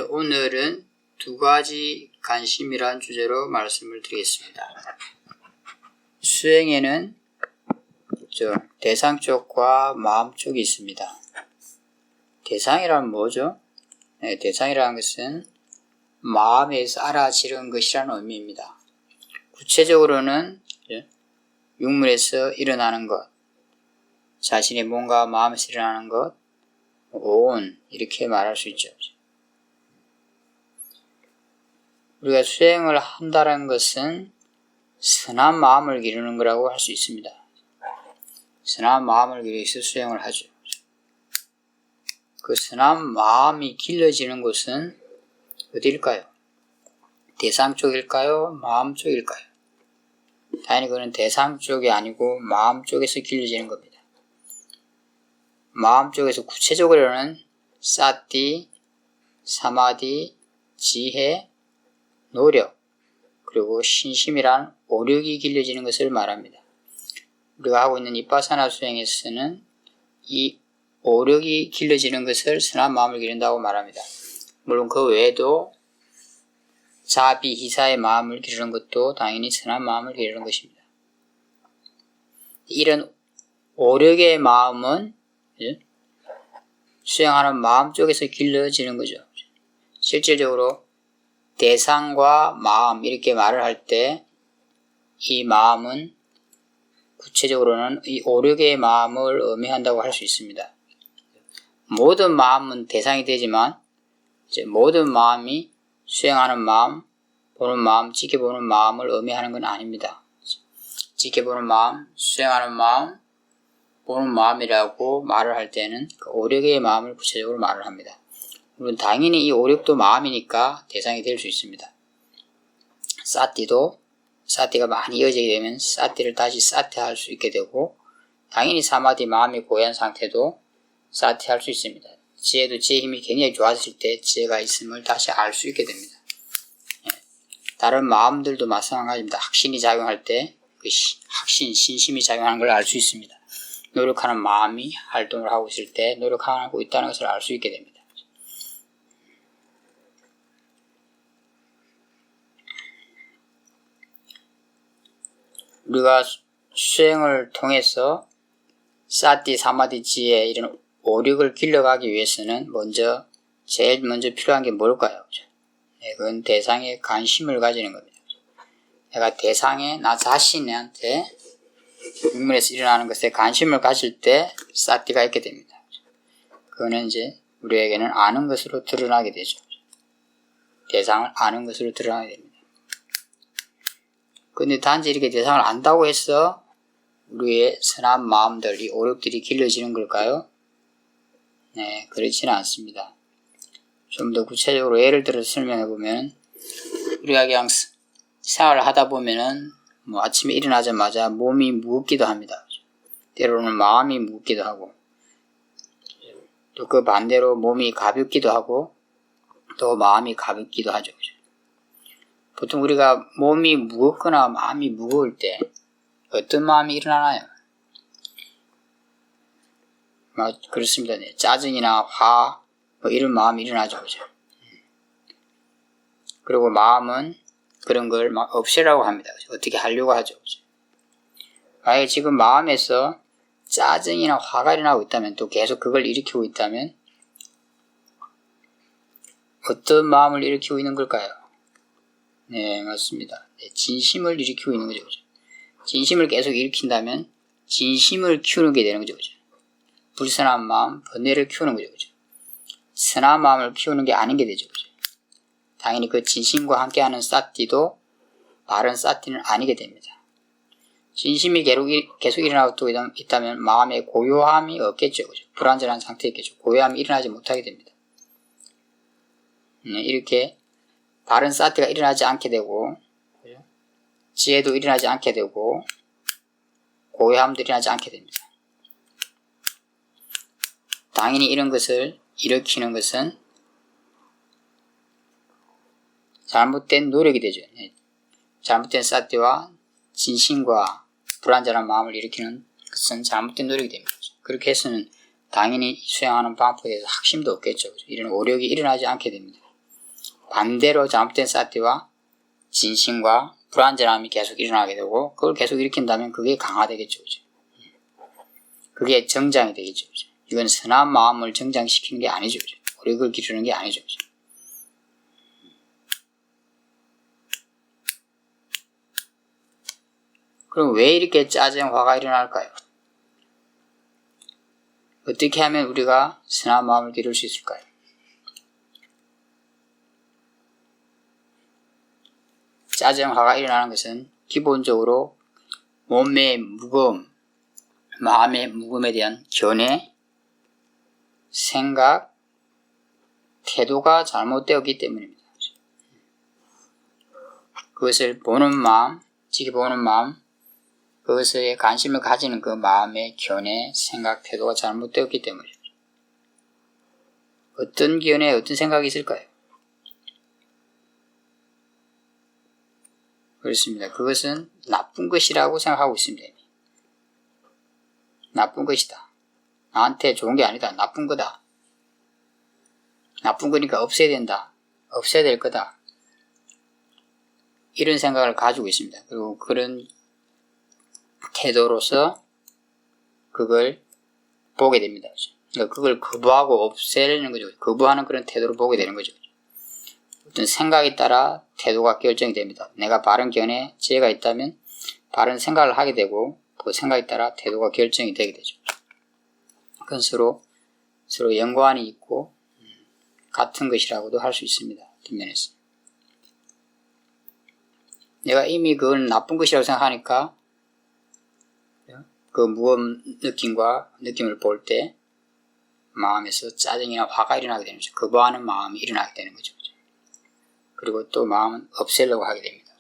오늘은 두 가지 관심이란 주제로 말씀을 드리겠습니다. 수행에는 대상 쪽과 마음 쪽이 있습니다. 대상이란 뭐죠? 대상이라는 것은 마음에서 알아지는 것이라는 의미입니다. 구체적으로는 육문에서 일어나는 것, 자신의 몸과 마음에서 일어나는 것, 온 이렇게 말할 수 있죠. 우리가 수행을 한다는 것은 선한 마음을 기르는 거라고 할 수 있습니다. 선한 마음을 기르기 위해서 수행을 하죠. 그 선한 마음이 길러지는 곳은 어디일까요? 대상 쪽일까요? 마음 쪽일까요? 당연히 그건 대상 쪽이 아니고 마음 쪽에서 길러지는 겁니다. 마음 쪽에서 구체적으로는 사티, 사마디, 지혜, 노력, 그리고 신심이란 오력이 길러지는 것을 말합니다. 우리가 하고 있는 이빠사나 수행에서는 이 오력이 길러지는 것을 선한 마음을 기른다고 말합니다. 물론 그 외에도 자비, 희사의 마음을 기르는 것도 당연히 선한 마음을 기르는 것입니다. 이런 오력의 마음은 수행하는 마음 쪽에서 길러지는 거죠. 실질적으로 대상과 마음 이렇게 말을 할 때 이 마음은 구체적으로는 이 오력의 마음을 의미한다고 할 수 있습니다. 모든 마음은 대상이 되지만 모든 마음이 수행하는 마음, 보는 마음, 지켜보는 마음을 의미하는 건 아닙니다. 지켜보는 마음, 수행하는 마음, 보는 마음이라고 말을 할 때는 그 오력의 마음을 구체적으로 말을 합니다. 물론 당연히 이 오력도 마음이니까 대상이 될 수 있습니다. 사티가 많이 이어지게 되면 사티를 다시 사티할 수 있게 되고, 당연히 사마디 마음이 고요한 상태도 사티할 수 있습니다. 지혜도 지혜 힘이 굉장히 좋아졌을 때 지혜가 있음을 다시 알 수 있게 됩니다. 다른 마음들도 마찬가지입니다. 확신이 작용할 때 그 확신, 신심이 작용하는 걸 알 수 있습니다. 노력하는 마음이 활동을 하고 있을 때 노력하고 있다는 것을 알 수 있게 됩니다. 우리가 수행을 통해서 사티, 사마디, 지혜 이런 오력을 길러가기 위해서는 제일 먼저 필요한 게 뭘까요? 그건 대상에 관심을 가지는 겁니다. 내가 대상에 나 자신한테 육문에서 일어나는 것에 관심을 가질 때 사티가 있게 됩니다. 그거는 우리에게는 아는 것으로 드러나게 되죠. 대상을 아는 것으로 드러나게 됩니다. 근데 단지 이렇게 대상을 안다고 해서 우리의 선한 마음들, 이 오력들이 길러지는 걸까요? 네, 그렇지는 않습니다. 좀 더 구체적으로 예를 들어서 설명해보면, 우리가 그냥 생활을 하다 보면은 아침에 일어나자마자 몸이 무겁기도 합니다. 때로는 마음이 무겁기도 하고, 또 그 반대로 몸이 가볍기도 하고, 또 마음이 가볍기도 하죠. 보통 우리가 몸이 무겁거나 마음이 무거울 때 어떤 마음이 일어나나요? 그렇습니다. 네. 짜증이나 화, 이런 마음이 일어나죠. 그죠? 그리고 마음은 그런 걸 없애라고 합니다. 그죠? 어떻게 하려고 하죠. 그죠? 만약에 지금 마음에서 짜증이나 화가 일어나고 있다면, 또 계속 그걸 일으키고 있다면, 어떤 마음을 일으키고 있는 걸까요? 네, 맞습니다. 네, 진심을 일으키고 있는 거죠. 그죠? 진심을 계속 일으킨다면, 진심을 키우는 게 되는 거죠. 그죠? 불선한 마음, 번뇌를 키우는 거죠. 그죠? 선한 마음을 키우는 게 아닌 게 되죠. 그죠? 당연히 그 진심과 함께하는 사티도 바른 사티는 아니게 됩니다. 진심이 계속 일어나고 있다면 마음에 고요함이 없겠죠. 그죠? 불안전한 상태겠죠. 고요함이 일어나지 못하게 됩니다. 이렇게 바른 사티가 일어나지 않게 되고, 그죠? 지혜도 일어나지 않게 되고, 고요함도 일어나지 않게 됩니다. 당연히 이런 것을 일으키는 것은 잘못된 노력이 되죠. 잘못된 사티와 진심과 불안전한 마음을 일으키는 것은 잘못된 노력이 됩니다. 그렇게 해서는 당연히 수행하는 방법에 대해서 확신도 없겠죠. 이런 오력이 일어나지 않게 됩니다. 반대로 잘못된 사티와 진심과 불안전함이 계속 일어나게 되고 그걸 계속 일으킨다면 그게 강화되겠죠. 그죠? 그게 정장이 되겠죠. 그죠? 이건 선한 마음을 정장시키는 게 아니죠. 그죠? 오력을 기르는 게 아니죠. 그죠? 그럼 왜 이렇게 짜증, 화가 일어날까요? 어떻게 하면 우리가 선한 마음을 기를 수 있을까요? 짜증, 화가 일어나는 것은 기본적으로 몸의 무거움, 마음의 무거움에 대한 견해, 생각, 태도가 잘못되었기 때문입니다. 그것을 보는 마음, 지켜보는 마음, 그것에 관심을 가지는 그 마음의 견해, 생각, 태도가 잘못되었기 때문이죠. 어떤 견해, 어떤 생각이 있을까요? 그렇습니다. 그것은 나쁜 것이라고 생각하고 있습니다. 나쁜 것이다. 나한테 좋은 게 아니다. 나쁜 거다. 나쁜 거니까 없애야 된다. 없애야 될 거다. 이런 생각을 가지고 있습니다. 그리고 그런 태도로서 그걸 보게 됩니다. 그러니까 그걸 거부하고 없애려는 거죠. 거부하는 그런 태도를 보게 되는 거죠. 어떤 생각에 따라 태도가 결정이 됩니다. 내가 바른 견해, 지혜가 있다면 바른 생각을 하게 되고 그 생각에 따라 태도가 결정이 되게 되죠. 그건 서로 연관이 있고 같은 것이라고도 할 수 있습니다. 뒷면에서. 내가 이미 그건 나쁜 것이라고 생각하니까 그 무거운 느낌을 볼 때 마음에서 짜증이나 화가 일어나게 되는 거죠. 거부하는 마음이 일어나게 되는 거죠. 그리고 또 마음은 없애려고 하게 됩니다.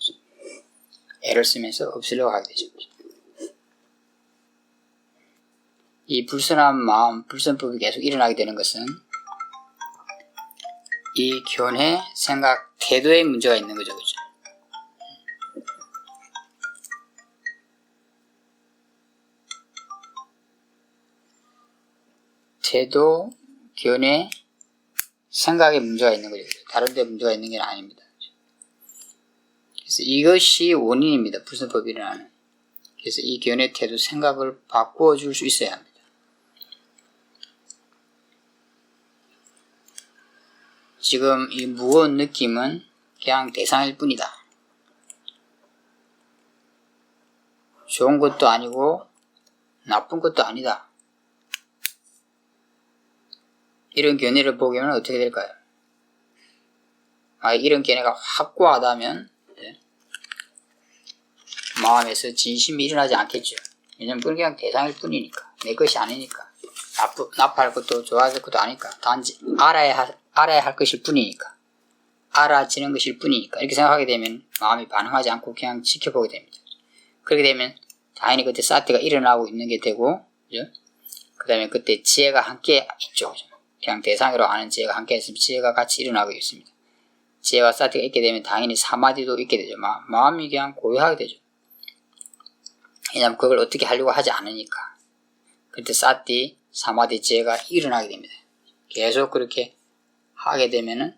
애를 쓰면서 없애려고 하게 되죠. 이 불선한 마음, 불선법이 계속 일어나게 되는 것은 이 견해, 생각, 태도에 문제가 있는 거죠. 그죠? 태도, 견해, 생각에 문제가 있는 거죠. 다른 데 문제가 있는 게 아닙니다. 그래서 이것이 원인입니다. 불선법이 일어나는. 그래서 이 견해, 태도, 생각을 바꾸어 줄 수 있어야 합니다. 지금 이 무거운 느낌은 그냥 대상일 뿐이다. 좋은 것도 아니고 나쁜 것도 아니다. 이런 견해를 보기면 어떻게 될까요? 이런 견해가 확고하다면 마음에서 진심이 일어나지 않겠죠. 왜냐면 그건 그냥 대상일 뿐이니까. 내 것이 아니니까. 나빠할 것도 좋아할 것도 아니까. 단지 알아야 할 것일 뿐이니까. 알아지는 것일 뿐이니까. 이렇게 생각하게 되면 마음이 반응하지 않고 그냥 지켜보게 됩니다. 그렇게 되면 당연히 그때 사태가 일어나고 있는 게 되고, 그죠? 그 다음에 그때 지혜가 함께 있죠. 그죠? 그냥 대상으로 아는 지혜가 함께 있으면 지혜가 같이 일어나고 있습니다. 지혜와 사태가 있게 되면 당연히 사마디도 있게 되죠. 마음이 그냥 고요하게 되죠. 왜냐하면 그걸 어떻게 하려고 하지 않으니까. 그때 사티, 사마디, 지혜가 일어나게 됩니다. 계속 그렇게 하게 되면은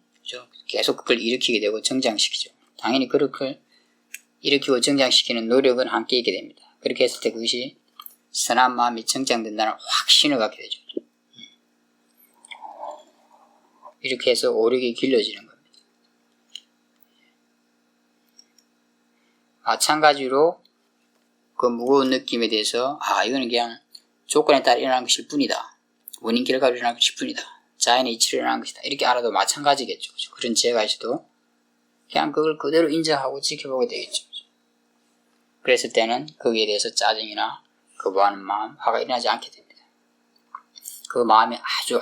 계속 그걸 일으키게 되고 정장시키죠. 당연히 그렇게 일으키고 정장시키는 노력은 함께 있게 됩니다. 그렇게 했을 때 그것이 선한 마음이 정장된다는 확신을 갖게 되죠. 이렇게 해서 오력이 길러지는 겁니다. 마찬가지로 그 무거운 느낌에 대해서 이거는 그냥 조건에 따라 일어나는 것일 뿐이다. 원인 결과로 일어나는 것일 뿐이다. 자연의 이치로 일어나는 것이다. 이렇게 알아도 마찬가지겠죠. 그런 지혜가 있어도 그냥 그걸 그대로 인정하고 지켜보게 되겠죠. 그랬을 때는 거기에 대해서 짜증이나 거부하는 마음, 화가 일어나지 않게 됩니다. 그 마음이 아주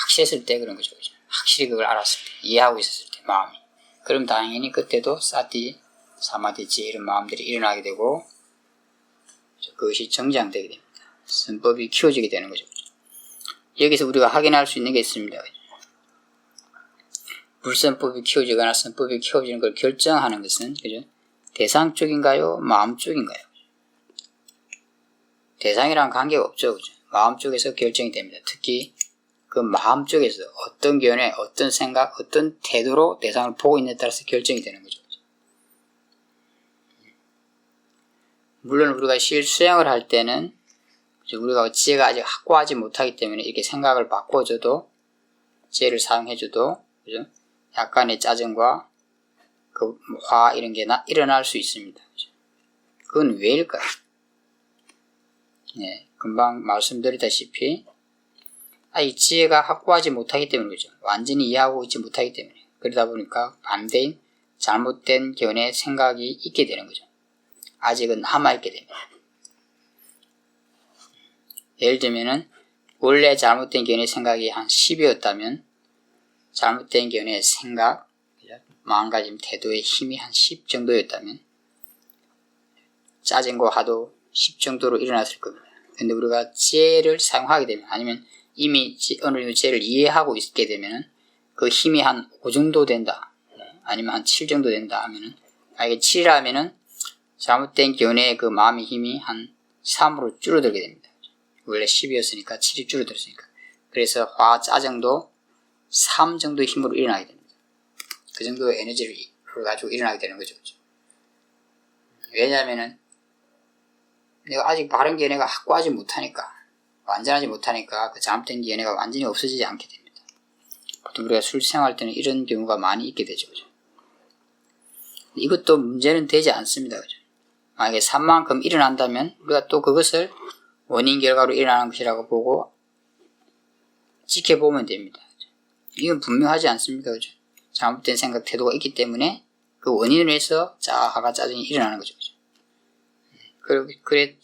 확실했을 때 그런 거죠. 확실히 그걸 알았을 때, 이해하고 있었을 때 마음이. 그럼 당연히 그때도 사티, 사마디, 지혜 이런 마음들이 일어나게 되고 그것이 정장되게 됩니다. 선법이 키워지게 되는 거죠. 여기서 우리가 확인할 수 있는 게 있습니다. 불선법이 키워지거나 선법이 키워지는 걸 결정하는 것은 그죠? 대상 쪽인가요? 마음 쪽인가요? 대상이랑 관계가 없죠. 그죠? 마음 쪽에서 결정이 됩니다. 특히 그 마음 쪽에서 어떤 견해, 어떤 생각, 어떤 태도로 대상을 보고 있느냐에 따라서 결정이 되는 거죠. 물론 우리가 실수행을 할 때는 우리가 지혜가 아직 확고하지 못하기 때문에 이렇게 생각을 바꿔줘도, 지혜를 사용해줘도, 그죠? 약간의 짜증과 그 화 이런 게 일어날 수 있습니다. 그죠? 그건 왜일까요? 네, 금방 말씀드렸다시피 이 지혜가 확고하지 못하기 때문이죠. 완전히 이해하고 있지 못하기 때문에. 그러다 보니까 반대인 잘못된 견해 생각이 있게 되는 거죠. 아직은 남아있게 됩니다. 예를 들면은 원래 잘못된 견해 생각이 한 10이었다면 잘못된 견해 생각, 마음가짐, 태도의 힘이 한 10 정도였다면 짜증과 화도 10 정도로 일어났을 겁니다. 근데 우리가 지혜를 사용하게 되면, 아니면 이미 어느 정도 지혜를 이해하고 있게 되면 그 힘이 한 5 정도 된다, 아니면 한 7 정도 된다 하면은, 이게 7이라면은 잘못된 견해의 그 마음의 힘이 한 3으로 줄어들게 됩니다. 원래 10이었으니까 7이 줄어들었으니까. 그래서 화, 짜증도 3 정도의 힘으로 일어나게 됩니다. 그 정도의 에너지를 가지고 일어나게 되는 거죠. 왜냐하면은 내가 아직 바른 견해가 확고하지 못하니까, 완전하지 못하니까 그 잘못된 견해가 완전히 없어지지 않게 됩니다. 보통 우리가 술 생활할 때는 이런 경우가 많이 있게 되죠. 그죠? 이것도 문제는 되지 않습니다. 그죠? 만약에 산만큼 일어난다면 우리가 또 그것을 원인 결과로 일어나는 것이라고 보고 지켜보면 됩니다. 이건 분명하지 않습니까? 그죠? 잘못된 생각, 태도가 있기 때문에 그 원인을 해서 화가 짜증이 일어나는 거죠.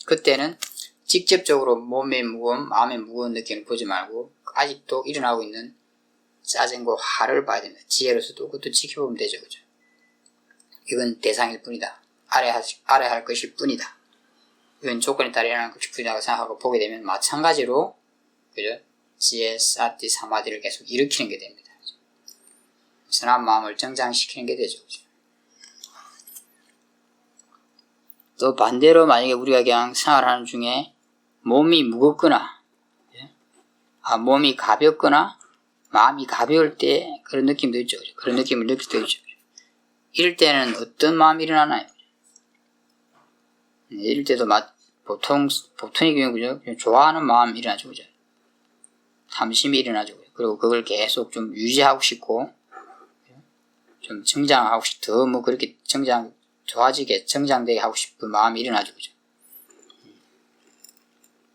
그때는 직접적으로 몸의 무거움, 마음의 무거운 느낌을 보지 말고 아직도 일어나고 있는 짜증과 화를 봐야 됩니다. 지혜로서도 그것도 지켜보면 되죠. 그죠? 이건 대상일 뿐이다. 알아야 할 것일 뿐이다. 이건 조건에 따라 일어나는 것일 뿐이라고 생각하고 보게 되면 마찬가지로, 그죠? 지혜, 사티, 사마디를 계속 일으키는 게 됩니다. 선한 마음을 정장시키는 게 되죠. 그죠? 또 반대로 만약에 우리가 그냥 생활하는 중에 몸이 무겁거나, 몸이 가볍거나 마음이 가벼울 때 그런 느낌도 있죠. 그런 느낌을 느낄 때도 있죠. 이럴 때는 어떤 마음이 일어나나요? 이럴 때도 보통의 경우, 그죠? 좋아하는 마음이 일어나죠. 그죠? 탐심이 일어나죠. 그리고 그걸 계속 좀 유지하고 싶고, 좀 성장하고 더 그렇게 좋아지게, 성장되게 하고 싶은 마음이 일어나죠. 그죠?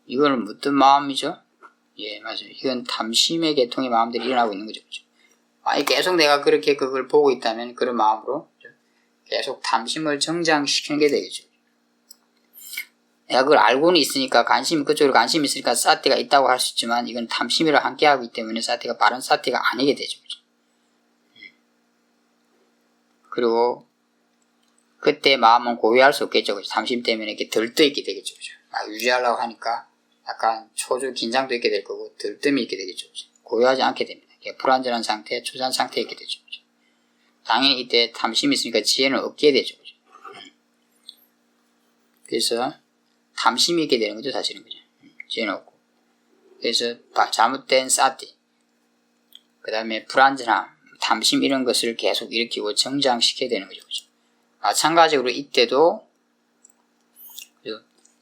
이거는 어떤 마음이죠? 예, 맞아요. 이건 탐심의 계통의 마음들이 일어나고 있는 거죠. 그죠? 계속 내가 그렇게 그걸 보고 있다면 그런 마음으로 계속 탐심을 정장시키는 게 되겠죠. 내가 그걸 알고는 있으니까 그쪽으로 관심이 있으니까 사티가 있다고 할 수 있지만 이건 탐심이랑 함께하고 있기 때문에 사티가 바른 사티가 아니게 되죠. 그죠? 그리고 그때 마음은 고유할 수 없겠죠. 그죠? 탐심 때문에 이렇게 들떠있게 되겠죠. 그죠? 유지하려고 하니까 약간 긴장도 있게 될 거고 들뜸이 있게 되겠죠. 그죠? 고유하지 않게 됩니다. 불안전한 상태, 초전 상태에 있게 되죠. 그죠? 당연히 이때 탐심이 있으니까 지혜는 없게 되죠. 그죠? 그래서 탐심이 있게 되는 거죠. 사실은. 그죠? 지혜는 없고. 그래서 잘못된 사티, 그 다음에 불안전함, 탐심 이런 것을 계속 일으키고 정장시켜야 되는 거죠. 그죠? 마찬가지로 이때도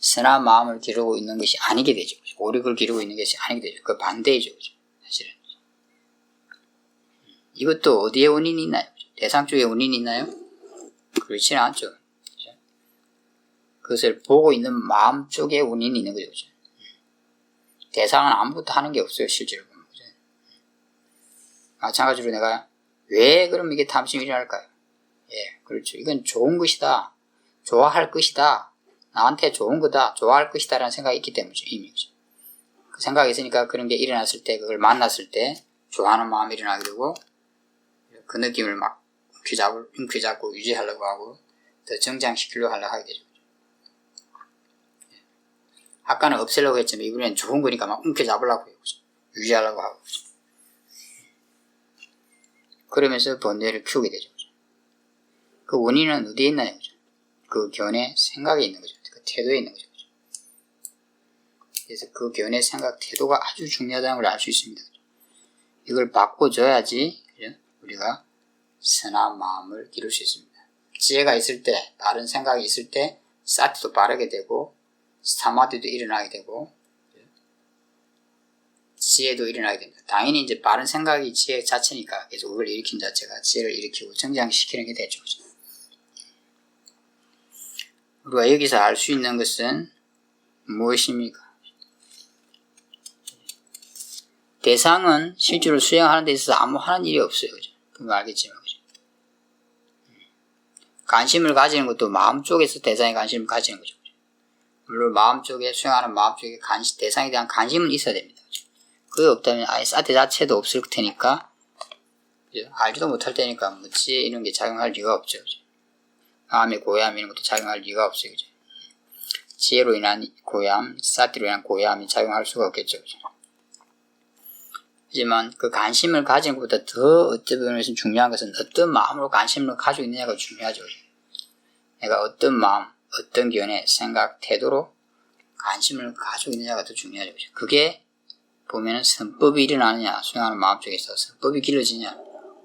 선한 마음을 기르고 있는 것이 아니게 되죠. 그죠? 오력을 기르고 있는 것이 아니게 되죠. 그 반대이죠. 그죠? 사실은. 이것도 어디에 원인이 있나요? 대상 쪽에 원인이 있나요? 그렇지는 않죠. 그죠? 그것을 보고 있는 마음 쪽에 원인이 있는 거죠. 그죠? 대상은 아무것도 하는 게 없어요. 실제로 보면. 그죠? 마찬가지로 내가 왜 그럼 이게 탐심이 일어날까요? 예, 그렇죠. 이건 좋은 것이다. 좋아할 것이다. 나한테 좋은 거다. 좋아할 것이다. 라는 생각이 있기 때문이죠. 이미. 그 생각이 있으니까 그런 게 일어났을 때, 그걸 만났을 때 좋아하는 마음이 일어나게 되고 그 느낌을 막 움켜잡고 유지하려고 하고 더 정장시키려고 하려고 하게 되죠. 아까는 없애려고 했지만 이번엔 좋은 거니까 막 움켜잡으려고 해요. 유지하려고 하고. 그러면서 번뇌를 키우게 되죠. 그 원인은 어디에 있나요? 그 견해, 생각에 있는 거죠. 그 태도에 있는 거죠. 그래서 그 견해, 생각, 태도가 아주 중요하다는 걸 알 수 있습니다. 이걸 바꿔줘야지 그죠? 우리가 선한 마음을 기를 수 있습니다. 지혜가 있을 때, 바른 생각이 있을 때 사티도 바르게 되고 사마디도 일어나게 되고 지혜도 일어나게 됩니다. 당연히 이제 바른 생각이 지혜 자체니까 계속 그걸 일으킨 자체가 지혜를 일으키고 정장시키는 게 되죠. 우리가 여기서 알 수 있는 것은 무엇입니까? 대상은 실제로 수행하는 데 있어서 아무 하는 일이 없어요. 그죠? 그거 알겠지만. 그죠? 관심을 가지는 것도 마음 쪽에서 대상에 관심을 가지는 거죠. 그죠? 물론 마음 쪽에, 수행하는 마음 쪽에 대상에 대한 관심은 있어야 됩니다. 그죠? 그게 없다면 아예 사태 자체도 없을 테니까, 그죠? 알지도 못할 테니까, 뭐, 지혜 이런 게 작용할 리가 없죠. 그죠? 마음의 고야함 이런 것도 작용할 리가 없어요. 그죠? 지혜로 인한 고야함, 사티로 인한 고야함이 작용할 수가 없겠죠. 그죠? 하지만 그 관심을 가진 것보다 더 어떤 부분에서 중요한 것은 어떤 마음으로 관심을 가지고 있느냐가 중요하죠. 내가 어떤 마음, 어떤 견해, 생각, 태도로 관심을 가지고 있느냐가 더 중요하죠. 그게 보면은 선법이 일어나느냐, 수행하는 마음 쪽에서 선법이 길러지냐,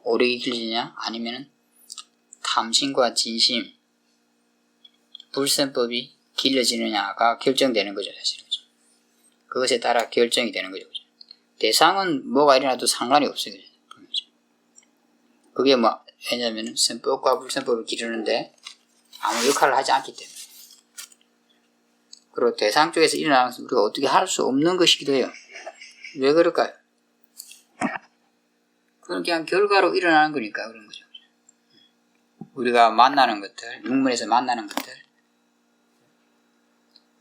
오력이 길러지냐, 아니면은 탐심과 진심, 불선법이 길러지느냐가 결정되는 거죠, 사실은. 그것에 따라 결정이 되는 거죠. 대상은 뭐가 일어나도 상관이 없어요. 그게 뭐, 왜냐면 선법과 불선법을 기르는데 아무 역할을 하지 않기 때문에. 그리고 대상 쪽에서 일어나는 것은 우리가 어떻게 할 수 없는 것이기도 해요. 왜 그럴까요? 그건 그냥 결과로 일어나는 거니까 그런 거죠. 우리가 만나는 것들, 육문에서 만나는 것들,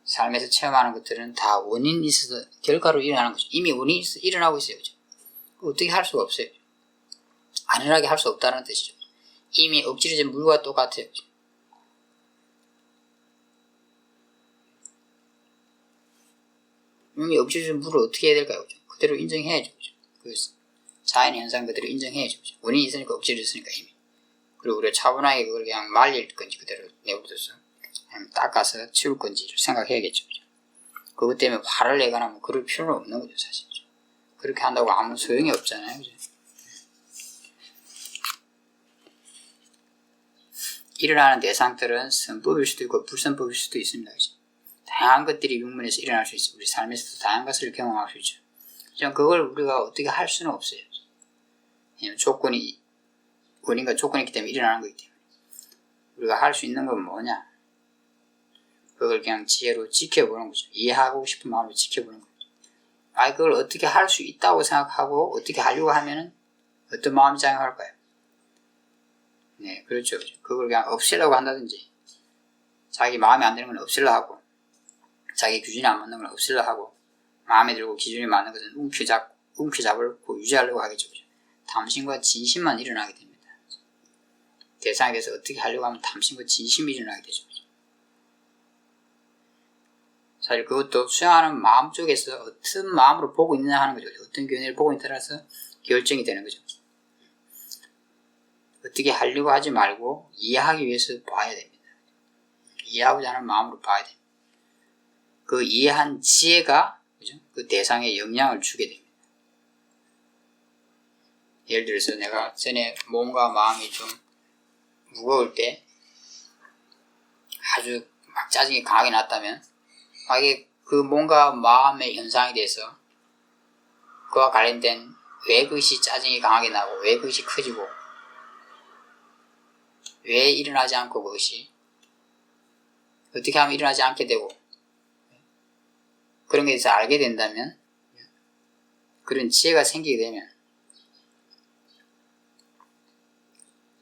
삶에서 체험하는 것들은 다 원인이 있어서 결과로 일어나는 거죠. 이미 원인이 있어서 일어나고 있어요. 그죠? 어떻게 할 수가 없어요. 안일하게 할 수 없다는 뜻이죠. 이미 엎질러진 물과 똑같아요. 그죠? 이미 엎질러진 물을 어떻게 해야 될까요? 그죠? 그대로 인정해야죠. 그죠? 그 자연의 현상 그대로 인정해야죠. 그죠? 원인이 있으니까 엎질렀으니까 이미. 그리고 우리가 차분하게 그걸 그냥 말릴 건지 그대로 내버려둬서 아니면 닦아서 치울 건지를 생각해야겠죠. 그죠? 그것 때문에 화를 내거나 뭐 그럴 필요는 없는 거죠, 사실. 그렇게 한다고 아무 소용이 없잖아요. 그죠? 일어나는 대상들은 선법일 수도 있고 불선법일 수도 있습니다. 그죠? 다양한 것들이 육문에서 일어날 수 있어요. 우리 삶에서도 다양한 것을 경험할 수 있죠. 하지만 그걸 우리가 어떻게 할 수는 없어요. 왜냐면 원인과 조건이 있기 때문에 일어나는 거기 때문에. 우리가 할 수 있는 건 뭐냐? 그걸 그냥 지혜로 지켜보는 거죠. 이해하고 싶은 마음으로 지켜보는 거죠. 그걸 어떻게 할 수 있다고 생각하고 어떻게 하려고 하면은 어떤 마음이 작용할까요? 네, 그렇죠. 그걸 그냥 없애려고 한다든지, 자기 마음에 안 드는 건 없애려고 하고, 자기 기준이 안 맞는 건 없애려고 하고, 마음에 들고 기준이 맞는 것은 움켜잡고 유지하려고 하겠죠. 탐심과 진심만 일어나게 됩니다. 대상에 대해서 어떻게 하려고 하면 탐심과 진심이 일어나게 되죠. 사실 그것도 수행하는 마음 쪽에서 어떤 마음으로 보고 있느냐 하는 거죠. 어떤 견해를 보고 있느냐에 따라서 결정이 되는 거죠. 어떻게 하려고 하지 말고 이해하기 위해서 봐야 됩니다. 이해하고자 하는 마음으로 봐야 됩니다. 그 이해한 지혜가 그죠? 그 대상에 영향을 주게 됩니다. 예를 들어서 내가 전에 몸과 마음이 좀 무거울 때 아주 막 짜증이 강하게 났다면 만약에 그 몸과 마음의 현상에 대해서 그와 관련된 왜 그것이 짜증이 강하게 나고 왜 그것이 커지고 왜 일어나지 않고 그것이 어떻게 하면 일어나지 않게 되고 그런 것에 대해서 알게 된다면 그런 지혜가 생기게 되면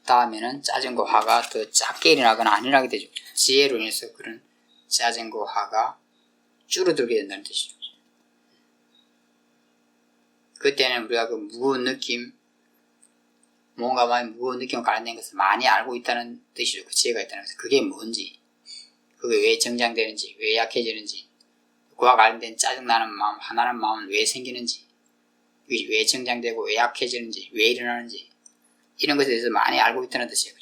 다음에는 짜증과 화가 더 작게 일어나거나 안 일어나게 되죠. 지혜로 인해서 그런 짜증과 화가 줄어들게 된다는 뜻이죠. 그때는 우리가 그 무거운 느낌, 뭔가 많이 무거운 느낌과 관련된 것을 많이 알고 있다는 뜻이죠. 그 지혜가 있다는 것은 그게 뭔지, 그게 왜 정장되는지, 왜 약해지는지, 그와 관련된 짜증나는 마음, 화나는 마음은 왜 생기는지, 왜 정장되고 왜 약해지는지, 왜 일어나는지 이런 것에 대해서 많이 알고 있다는 뜻이에요.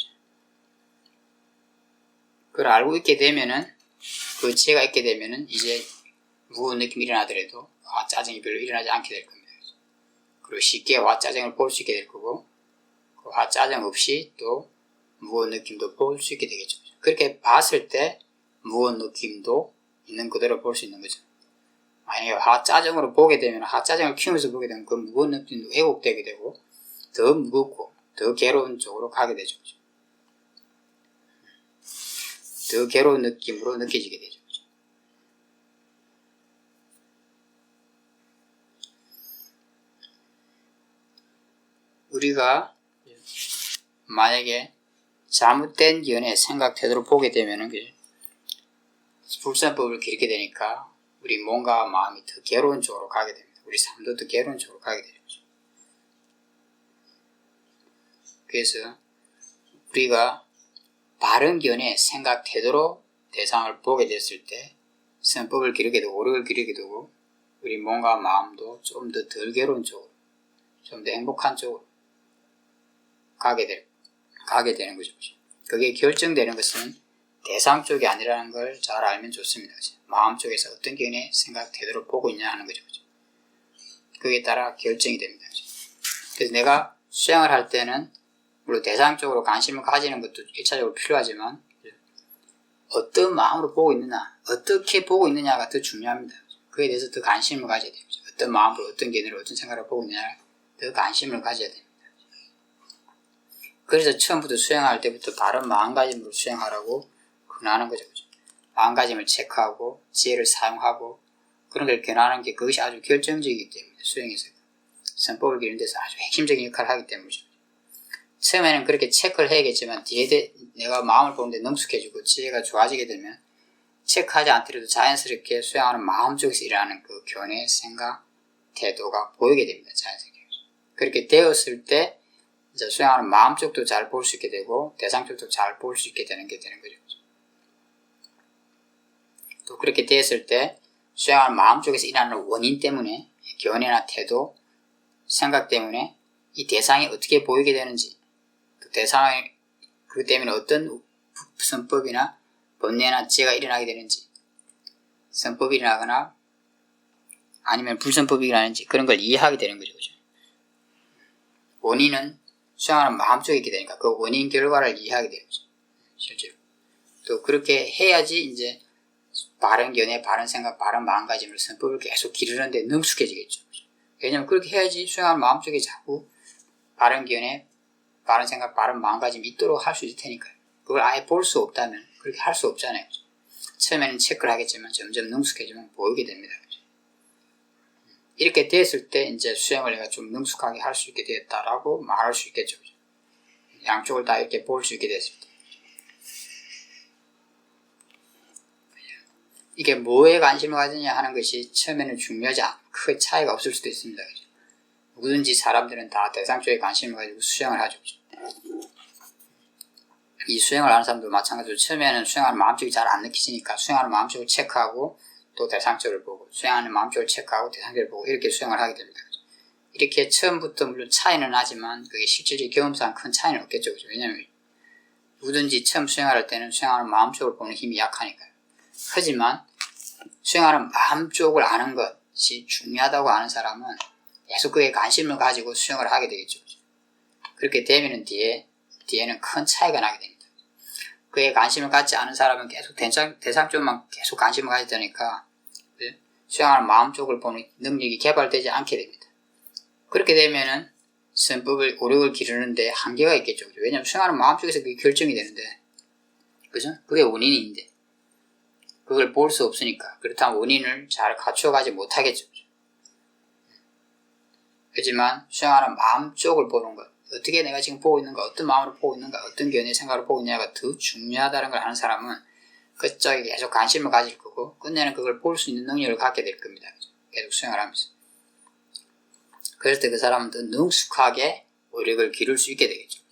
그걸 알고 있게 되면은 그 지혜가 있게 되면은 이제 무거운 느낌이 일어나더라도 짜증이 별로 일어나지 않게 될 겁니다. 그리고 쉽게 화짜증을 볼 수 있게 될 거고, 그 화짜증 없이 또 무거운 느낌도 볼 수 있게 되겠죠. 그렇게 봤을 때 무거운 느낌도 있는 그대로 볼 수 있는 거죠. 만약에 화짜증으로 보게 되면, 화짜증을 키우면서 보게 되면 그 무거운 느낌도 왜곡되게 되고 더 무겁고 더 괴로운 쪽으로 가게 되죠. 더 괴로운 느낌으로 느껴지게 되죠. 우리가 만약에 잘못된 견해, 생각, 태도로 보게 되면은 불선법을 기르게 되니까 우리 몸과 마음이 더 괴로운 쪽으로 가게 됩니다. 우리 삶도 더 괴로운 쪽으로 가게 되죠. 그래서 우리가 바른 견해, 생각, 태도로 대상을 보게 됐을 때 선법을 기르게 되고 오력을 기르게 되고 우리 몸과 마음도 좀 더 덜 괴로운 쪽으로, 좀 더 행복한 쪽으로 가게 되는 거죠. 그게 결정되는 것은 대상 쪽이 아니라는 걸 잘 알면 좋습니다. 마음 쪽에서 어떤 견해, 생각, 태도를 보고 있냐 하는 거죠. 그에 따라 결정이 됩니다. 그래서 내가 수행을 할 때는 물론 대상 쪽으로 관심을 가지는 것도 1차적으로 필요하지만 어떤 마음으로 보고 있느냐, 어떻게 보고 있느냐가 더 중요합니다. 그에 대해서 더 관심을 가져야 됩니다. 어떤 마음으로, 어떤 견해로, 어떤 생각을 보고 있느냐 더 관심을 가져야 됩니다. 그래서 처음부터 수행할 때부터 바른 마음가짐으로 수행하라고 권하는 거죠. 마음가짐을 체크하고 지혜를 사용하고 그런 걸 권하는 게 그것이 아주 결정적이기 때문에 수행에서 선법을 기르는 데서 아주 핵심적인 역할을 하기 때문이죠. 처음에는 그렇게 체크를 해야겠지만 뒤에 내가 마음을 보는데 능숙해지고 지혜가 좋아지게 되면 체크하지 않더라도 자연스럽게 수행하는 마음 쪽에서 일어나는 그 견해, 생각, 태도가 보이게 됩니다. 자연스럽게. 그렇게 되었을 때 이제 수행하는 마음 쪽도 잘 볼 수 있게 되고 대상 쪽도 잘 볼 수 있게 되는 거죠. 또 그렇게 되었을 때 수행하는 마음 쪽에서 일어나는 원인 때문에 견해나 태도, 생각 때문에 이 대상이 어떻게 보이게 되는지 그 대상이 그 때문에 어떤 선법이나 번뇌나 지혜가 일어나게 되는지 선법이 일어나거나 아니면 불선법이 일어나는지 그런 걸 이해하게 되는 거죠. 원인은 수행하는 마음 쪽에 있게 되니까 그 원인 결과를 이해하게 되죠. 실제로. 또 그렇게 해야지 이제 바른 견해, 바른 생각, 바른 마음가짐으로 선법을 계속 기르는데 능숙해지겠죠. 왜냐하면 그렇게 해야지 수행하는 마음 쪽에 자꾸 바른 견해, 바른 생각, 바른 마음가짐이 있도록 할 수 있을 테니까요. 그걸 아예 볼 수 없다면 그렇게 할 수 없잖아요. 처음에는 체크를 하겠지만 점점 능숙해지면 보이게 됩니다. 이렇게 됐을 때 이제 수행을 내가 좀 능숙하게 할 수 있게 되었다라고 말할 수 있겠죠. 양쪽을 다 이렇게 볼 수 있게 됐을 때. 이게 뭐에 관심을 가지냐 하는 것이 처음에는 중요하지 않고 크게 차이가 없을 수도 있습니다. 누구든지 사람들은 다 대상 쪽에 관심을 가지고 수행을 하죠. 이 수행을 하는 사람도 마찬가지로 처음에는 수행하는 마음쪽이 잘 안 느껴지니까 수행하는 마음쪽을 체크하고 또 대상쪽을 보고 수행하는 마음쪽을 체크하고 대상쪽을 보고 이렇게 수행을 하게 됩니다. 이렇게 처음부터 물론 차이는 나지만 그게 실질적인 경험상 큰 차이는 없겠죠. 왜냐하면 누구든지 처음 수행할 때는 수행하는 마음쪽을 보는 힘이 약하니까요. 하지만 수행하는 마음쪽을 아는 것이 중요하다고 아는 사람은 계속 그에 관심을 가지고 수행을 하게 되겠죠. 그렇게 되면 뒤에는 큰 차이가 나게 됩니다. 그에 관심을 갖지 않은 사람은 계속 대상 쪽만 계속 관심을 가지다 보니까 수행하는 마음 쪽을 보는 능력이 개발되지 않게 됩니다. 그렇게 되면은 선법을 오력을 기르는데 한계가 있겠죠. 왜냐하면 수행하는 마음 쪽에서 그게 결정이 되는데, 그죠? 그게 원인인데 그걸 볼 수 없으니까 그렇다면 원인을 잘 갖춰가지 못하겠죠. 하지만 수행하는 마음 쪽을 보는 것, 어떻게 내가 지금 보고 있는가, 어떤 마음으로 보고 있는가, 어떤 견해 생각으로 보고 있느냐가 더 중요하다는 걸 아는 사람은 그쪽에 계속 관심을 가질 거고 끝내는 그걸 볼 수 있는 능력을 갖게 될 겁니다. 계속 수행을 하면서. 그럴 때 그 사람은 더 능숙하게 오력을 기를 수 있게 되겠죠.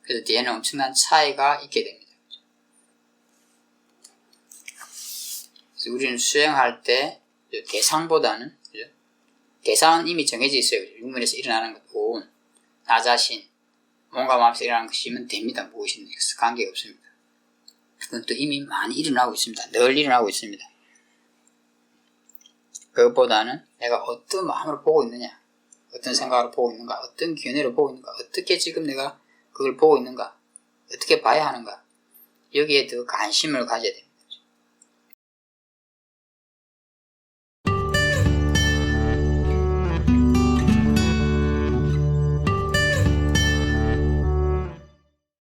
그래서 뒤에는 엄청난 차이가 있게 됩니다. 그래서 우리는 수행할 때 대상보다는, 대상은 이미 정해져 있어요. 육문에서 일어나는 것고 나 자신, 몸과 마음에서 일어나는 것이면 됩니다. 무엇이든 관계가 없습니다. 그건 또 이미 많이 일어나고 있습니다. 늘 일어나고 있습니다. 그것보다는 내가 어떤 마음으로 보고 있느냐, 어떤 생각을 보고 있는가, 어떤 견해를 보고 있는가, 어떻게 지금 내가 그걸 보고 있는가, 어떻게 봐야 하는가, 여기에 더 관심을 가져야 됩니다.